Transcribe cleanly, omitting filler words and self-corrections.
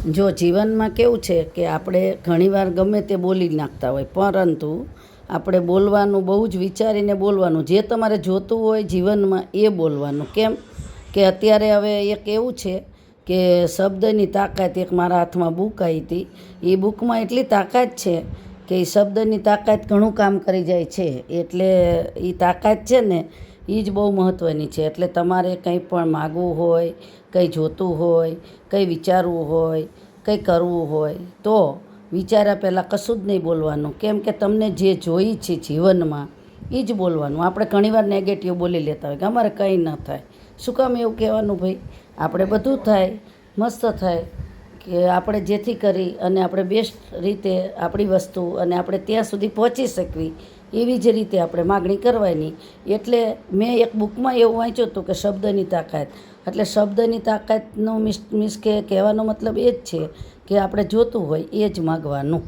જો જીવનમાં કેવું છે કે આપણે ઘણીવાર ગમે તે બોલી નાખતા હોય, પરંતુ આપણે બોલવાનું બહુ જ વિચારીને બોલવાનું. જે તમારે જોતું હોય જીવનમાં એ બોલવાનું. કેમ કે અત્યારે હવે એક એવું છે કે શબ્દની તાકાત, એક મારા હાથમાં બુક આવી હતી, એ બુકમાં એટલી તાકાત છે કે એ શબ્દની તાકાત ઘણું કામ કરી જાય છે. એટલે એ તાકાત છે ને એ જ બહુ મહત્ત્વની છે. એટલે તમારે કંઈ પણ માગવું હોય, કંઈ જોતું હોય, કંઈ વિચારવું હોય, કંઈ કરવું હોય તો વિચાર્યા પહેલાં કશું જ નહીં બોલવાનું. કેમ કે તમને જે જોઈ છે જીવનમાં એ જ બોલવાનું. આપણે ઘણીવાર નેગેટિવ બોલી લેતા હોય કે અમારે કંઈ ન થાય. શું કામ એવું કહેવાનું ભાઈ? આપણે બધું થાય, મસ્ત થાય, કે આપણે જેથી કરી અને આપણે બેસ્ટ રીતે આપણી વસ્તુ અને આપણે ત્યાં સુધી પહોંચી શકવી એવી જ રીતે આપણે માગણી કરવાની. એટલે મેં એક બુકમાં એવું વાંચ્યું હતું કે શબ્દની તાકાત. એટલે શબ્દની તાકાતનો મીન્સ કે કહેવાનો મતલબ એ જ છે કે આપણે જોતું હોય એ જ માગવાનું.